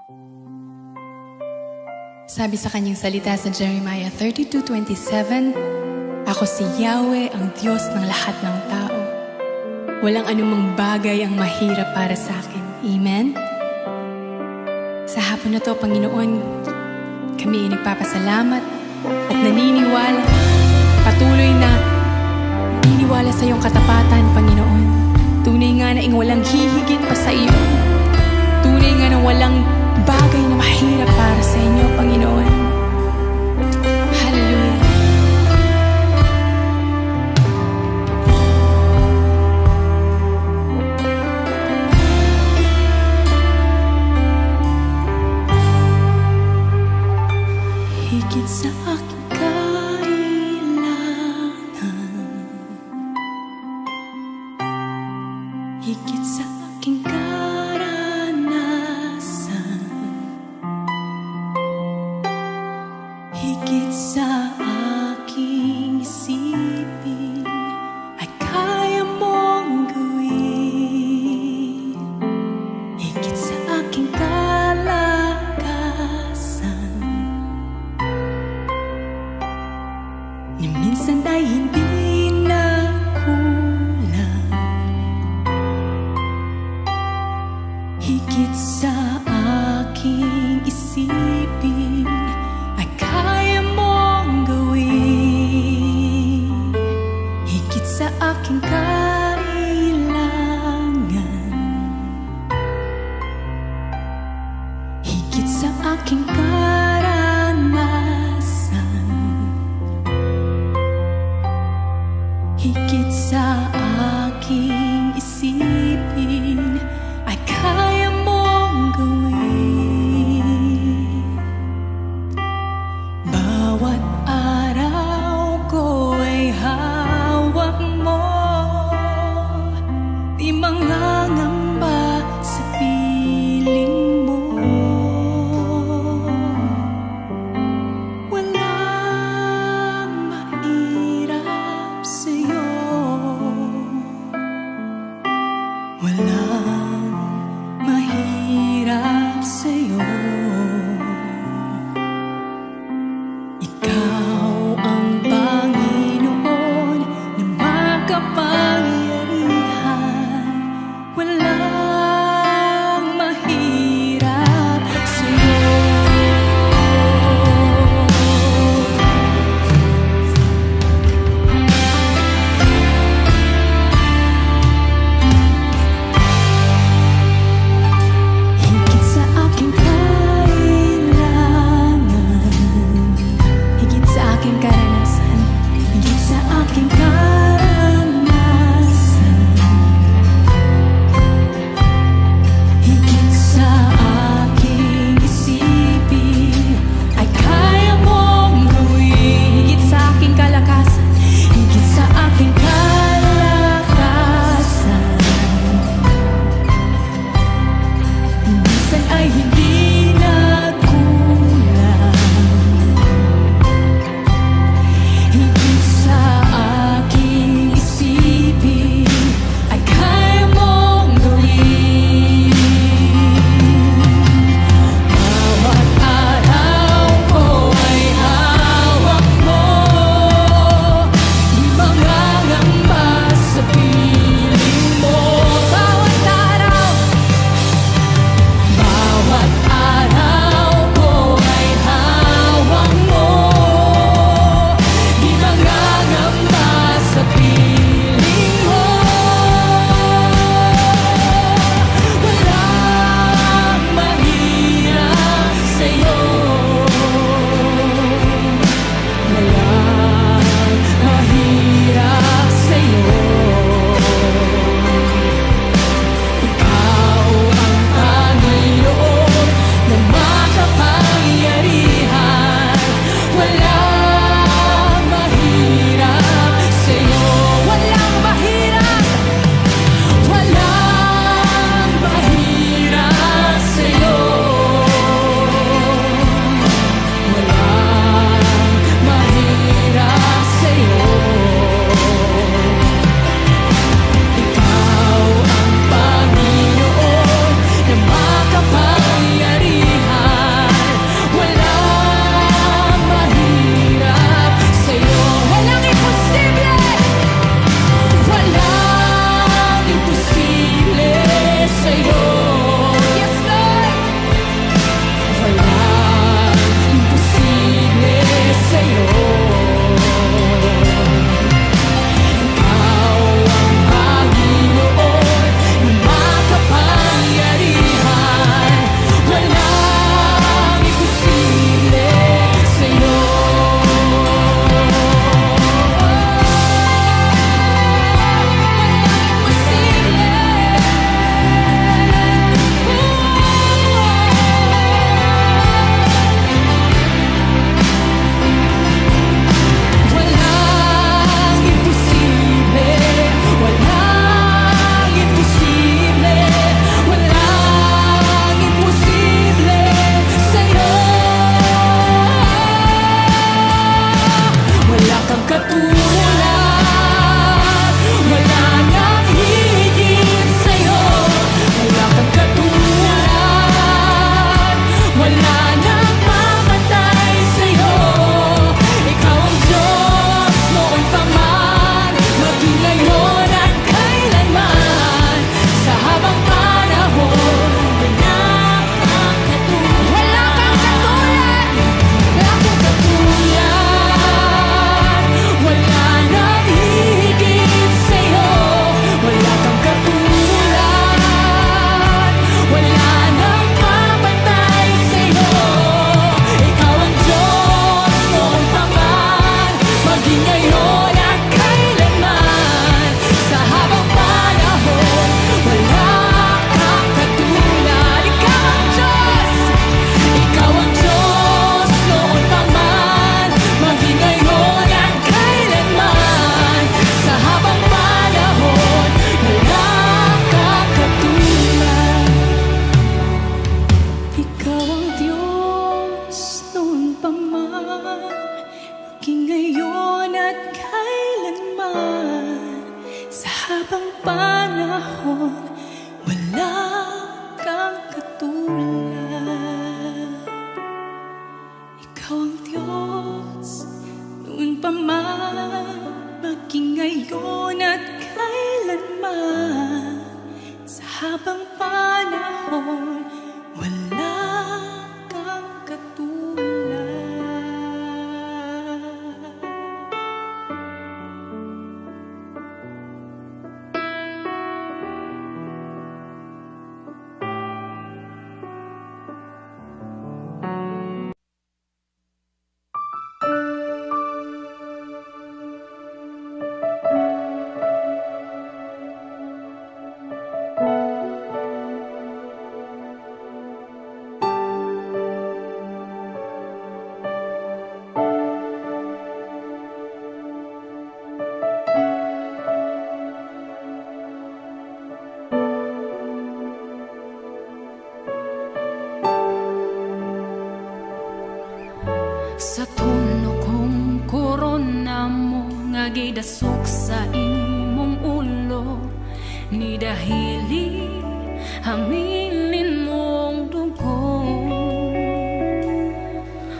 Sabi sa kanyang salita sa Jeremiah 32:27, "Ako si Yahweh, ang Diyos ng lahat ng tao. Walang anumang bagay ang mahirap para sa akin." Amen? Sa hapon na to, Panginoon, kami ay nagpapasalamat at naniniwala, patuloy na naniniwala sa iyong katapatan, Panginoon. Tunay nga na walang hihigit pa sa iyo. Tunay nga na walang bagay na mahirap para sa inyo, Panginoon. Hallelujah. Higit sa aking kailangan, higit sa aking karanasan, higit sa aking isipin, ay kaya mong gawin. Higit sa aking kalakasan, ni minsan ay hindi na kulang. Higit sa aking isipin, ay kaya mong gawin. Higit sa aking kailangan, higit sa aking karanasan, higit sa aking isipin, ay kaya mong gawin. Bawat araw ko ay hawak mo, di mangangamba sa piling mo. wala nang mamatay sa'yo. Ikaw ang Diyos noon pa man, maging ngayon at kailanman. Sa habang panahon, wala kang katulad. Wala kang katulad. Wala kang katulad. Wala nang hihigit sa'yo. Wala kang katulad. Wala nang mamatay sa'yo. Ikaw ang Diyos noon pa man, maging ngayon at kailanman. Sa habang panahon, wala kang katulad. Ikaw ang Diyos. Ikaw ang Diyos noon pa man, maging ngayon at kailanman. Sa habang panahon, wala kang katulad. Ikaw ang Diyos noon pa man, maging ngayon at kailanman. Sa habang panahon, wala kang katulad. Ikaw ang Diyos noon pa man, maging ngayon at kailanman. Sa habang panahon, wala kang katulad. Sa tuno kong korona mo nga gidasok sa imong ulo, ni dahili hamilin mong dugo.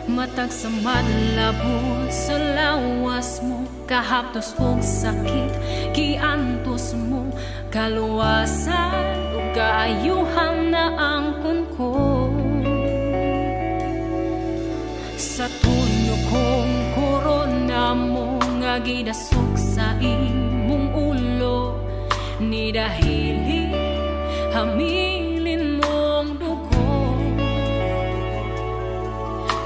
Matag sa madlabot sa lawas mo, kahaptos og sakit giantos mo, kaluwasan ug kaayuhan na angkon ko. Sa tunyo kong korona mo nga gidasok sa imong ulo, ni dahili hamilin mong dugo.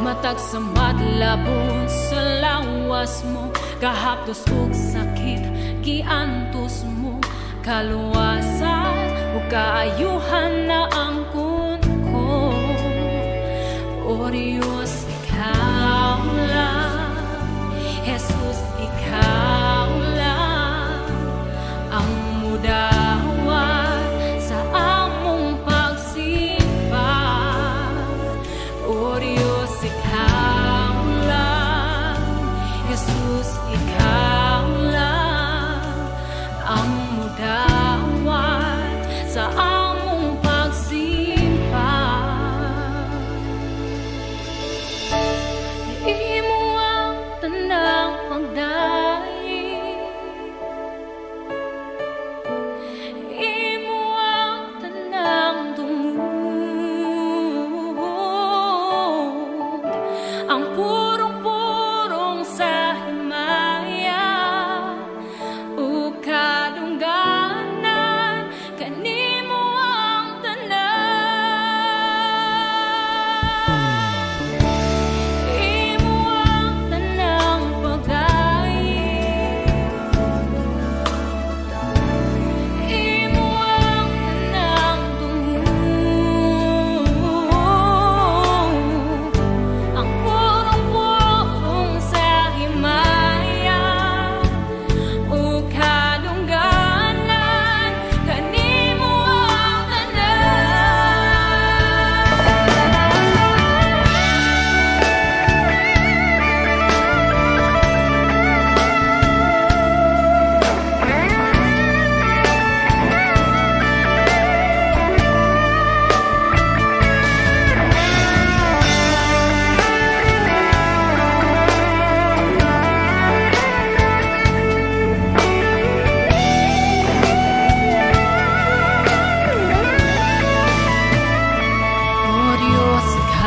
Matag sa madlabot sa lawas mo, kahaptos og sakit giantos mo, kaluwasan ug kaayuhan na angkon ko. O Diyos, ikaw lang, Jesus, ikaw lang ang mudawat sa among pagsimba. O Diyos, ikaw lang, Jesus, ikaw lang ang mudawat sa among pagsimba.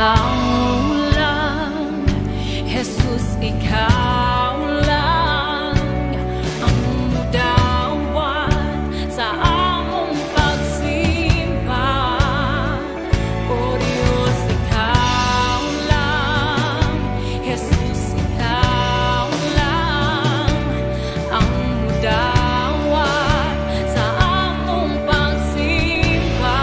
ikaw lang, Jesus, ikaw lang ang dawat sa among pagsimba. O Diyos, ikaw lang, Jesus, ikaw lang ang dawat sa among pagsimba.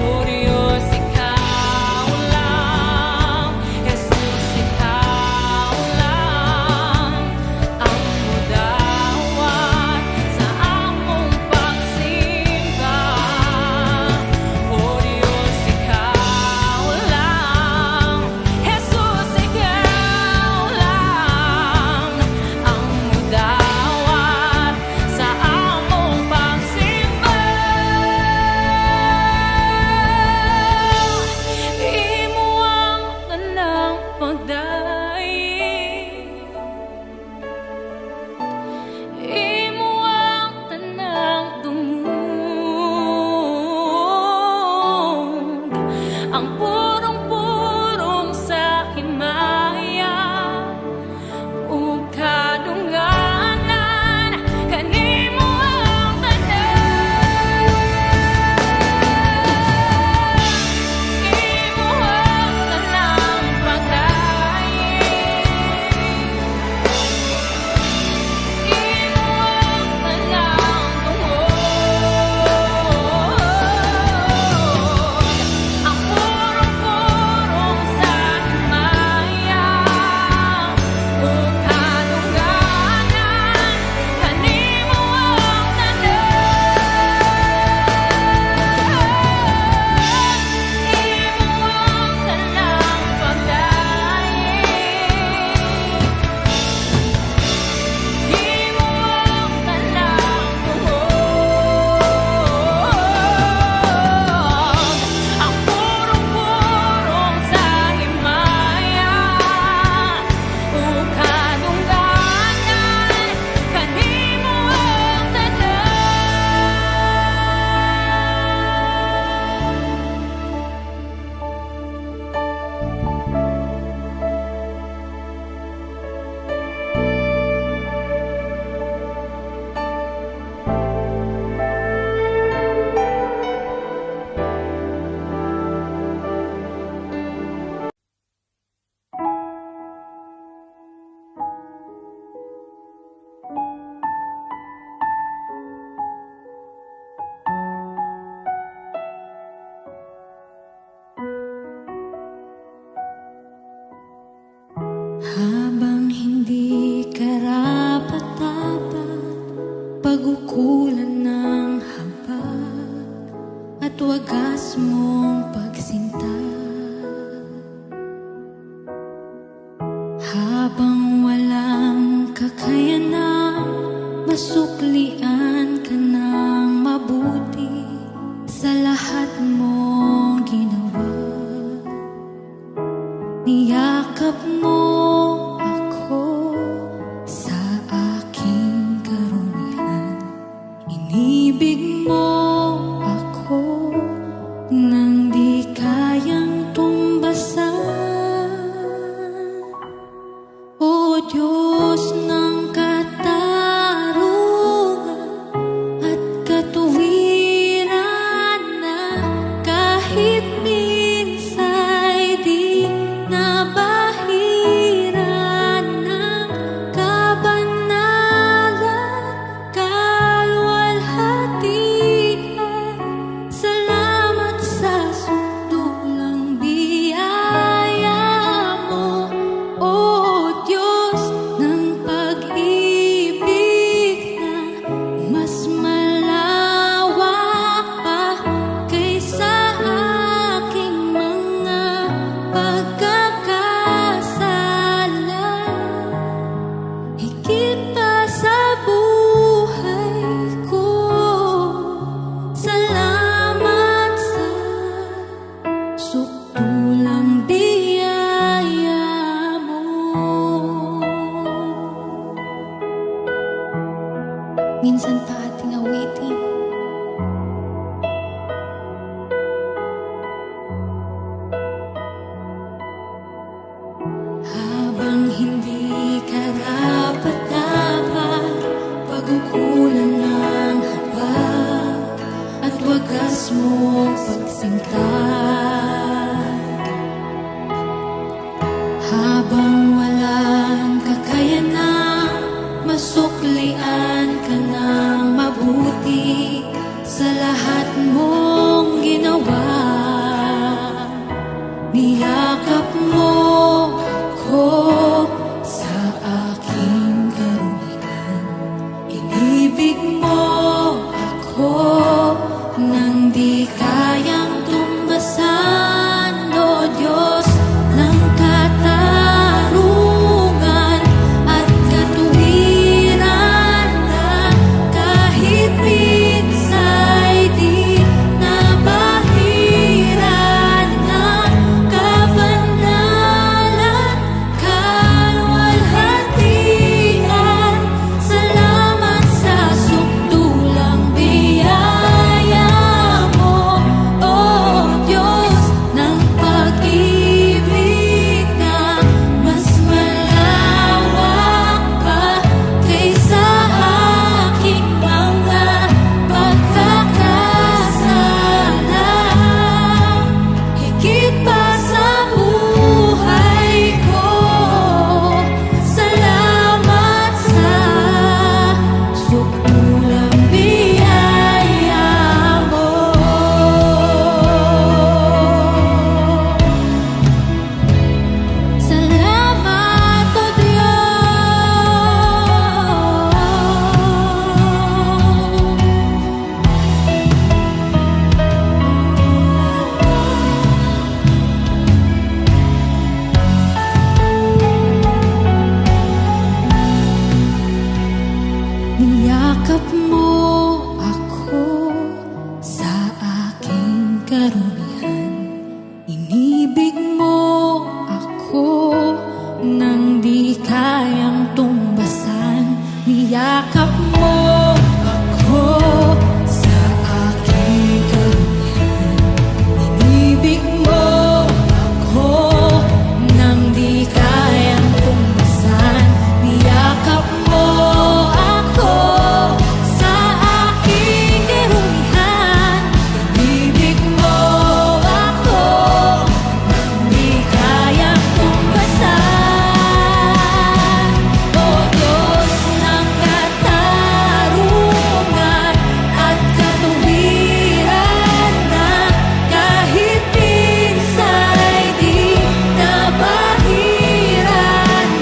O Diyos, ikaw lang, Jesus, ikaw lang ang dawat sa among pagsimba. O Diyos, ikaw lang, Jesus, ikaw lang ang dawat sa among pagsimba. Imo ang tanang pagdaig, imo ang tanang dungog, ang purong-purong sa himaya ug kadunganan, kanimo ang tanan. Imo ang tanang pagdaig, imo ang tanang dungog, ang purong-purong sa himaya ug kadunganan, kanimo ang tanan. Imo ang tanang pagdaig, imo ang tanang dungog, ang purong-purong sa himaya ug kadunganan, kanimo ang habang hindi karapat-dapat pag-ukulan ng habag at wagas mong pagsinta, habang walang kakayanang masuklian ka ng mabuti sa lahat mong ginawa. Niyakap mo ako sa aking karunihan, inibig mo ako nang di kayang tumbasan. O Diyos ng katarungan at katuwiran, na kahit minsa'y di nabahiran ng kabanalan, kalwalhatian. Salamat sa sundulang biyaya mo, O Diyos ng pag-ibig na mas malawak pa kaysa aking mga pagkakasala. Higit pa sa buhay ko, salamat sa sukdulang biyaya mo. Minsan pa ating awitin Niyakap mo ko sa aking karumihan. Inibig mo ako nang di kayang tumbasan. O Diyos ng katarungan at katuwiran, na kahit minsa'y di nabahiran ng kabanalan, kaluwalhatian. Salamat sa sukdulang biyaya mo, O Diyos ng pag-ibig na mas malawak pa kaysa aking mga pagkakasala. Higit pa sa buhay ko, salamat sa sukdulang biyaya mo. Salamat, O Niyakap mo ako sa aking karumihan. Inibig mo ako nang di kayang tumbasan. Niyakap mo ako sa aking karumihan. Inibig mo ako nang di kayang tumbasan. Niyakap mo ako sa aking karumihan. Inibig mo ako nang di kayang tumbasan. O Diyos ng katarungan at katuwiran, na kahit minsa'y di nabahiran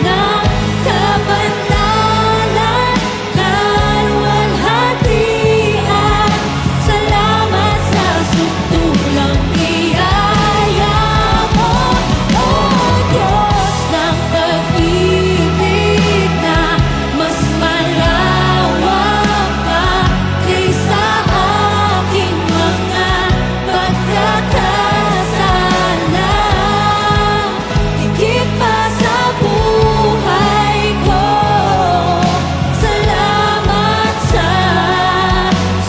ng kabanalan, kaluwalhatian. Salamat sa sukdulang biyaya mo, O Diyos ng pag-ibig na mas malawak pa kaysa aking mga pagkakasala. Higit pa sa buhay ko, salamat sa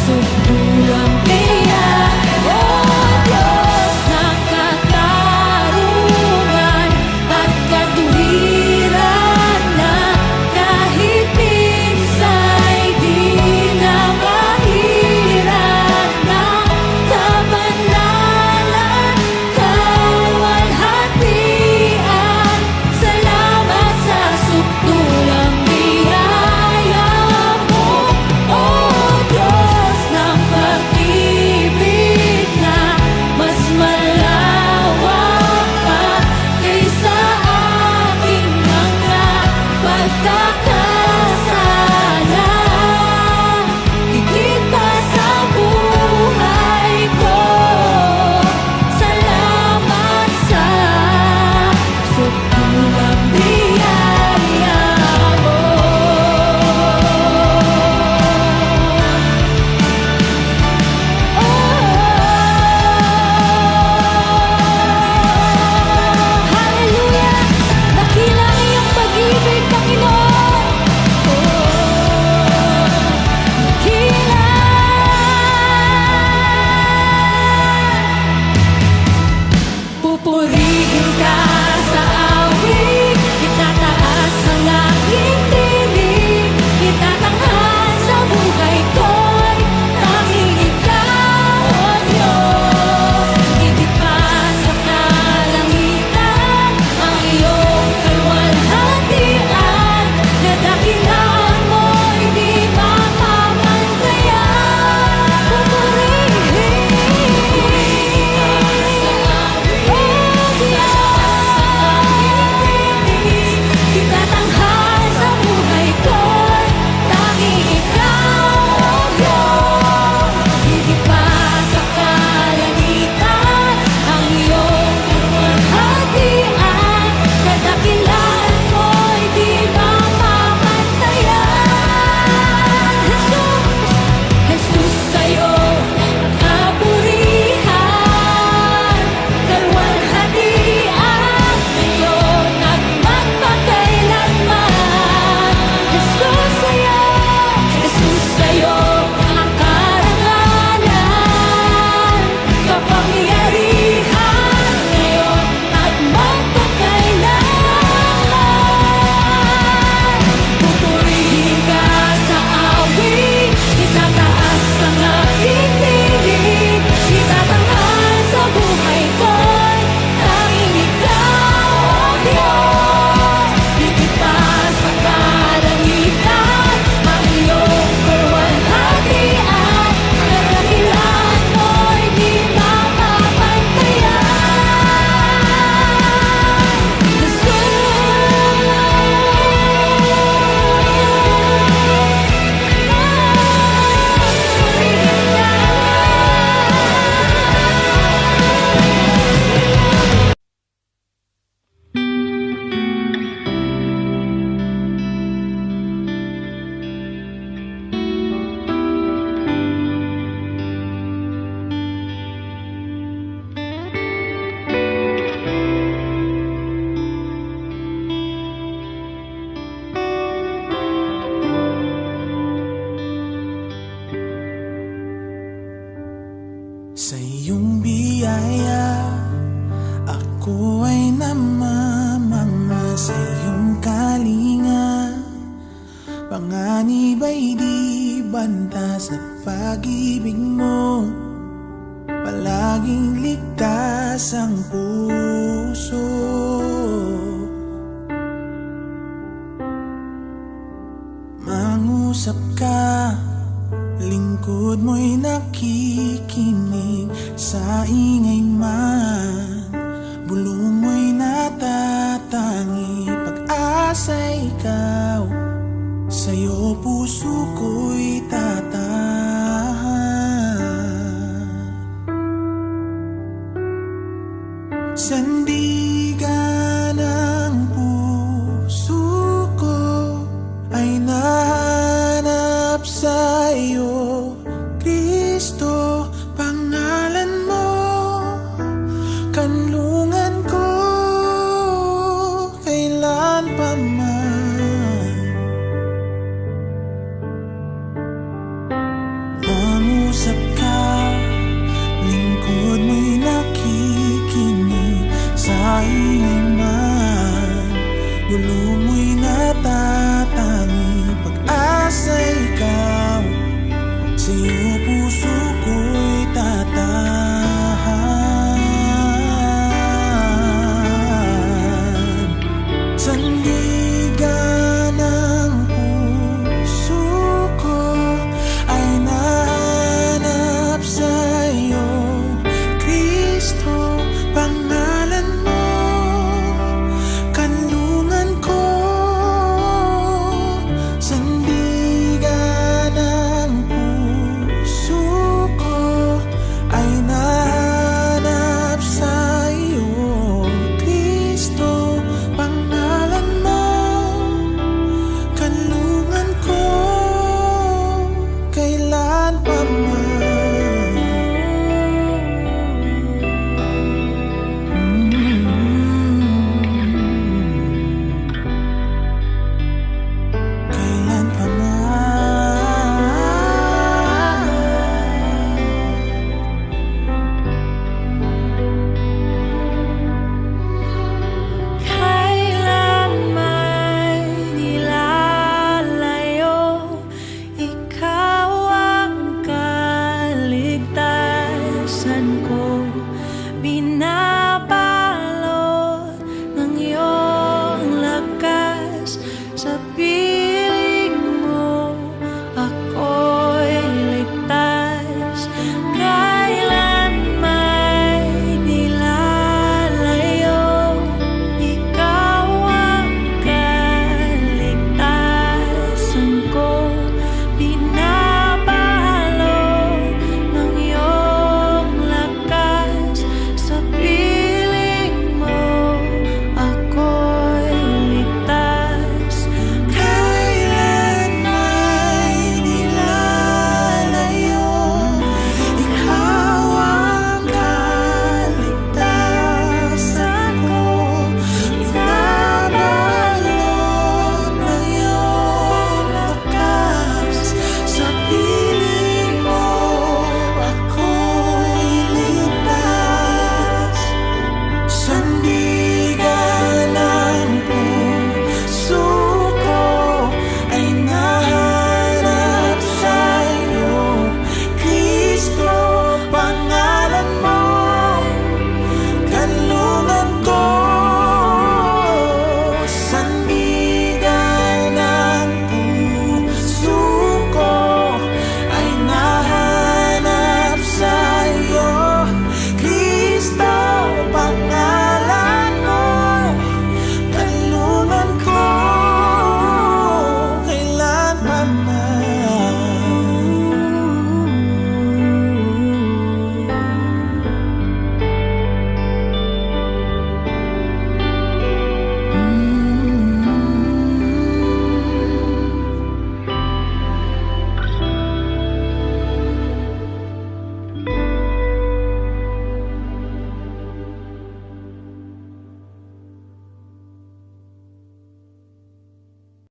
sukdulang biyaya. O Diyos ng katarungan at katuwiran, na kahit minsa'y di nabahiran ng kabanalan, kaluwalhatian. Salamat sa sukdulang biyaya mo, O Diyos ng pag-ibig na mas malawak pa kaysa aking mga pagkakasala. Higit pa sa buhay ko, salamat sa sukdulang biyaya mo. Hallelujah! Dakila ang iyong pag-ibig, Panginoon. Dakila. Pupurihin ka sa awit, itataas ang aking tinig, itatanghal sa buhay ko'y tanging ikaw, O Diyos. Higit pa sa kalangitan ang iyong kaluwalhatian, kadakilaan mo'y di mapapantayan. Pupurihin ka sa awit, Ako ay namamanga sa iyong kalinga. Panganib ay di banta sa pag-ibig mo. Palaging ligtas ang puso. Mangusap ka, lingkod mo'y nakikinig. Sa ingay man, bulong mo'y natatangi. Pag-asa ikaw, sa'yo puso ko'y tatahan. Sandigan ng puso ko ay nahanap sa'yo, Kristo. Pangalan mo, kanlungan ko, kailan pa man. Mangusap ka, lingkod mo'y nakikinig. Sa ingay man, bulong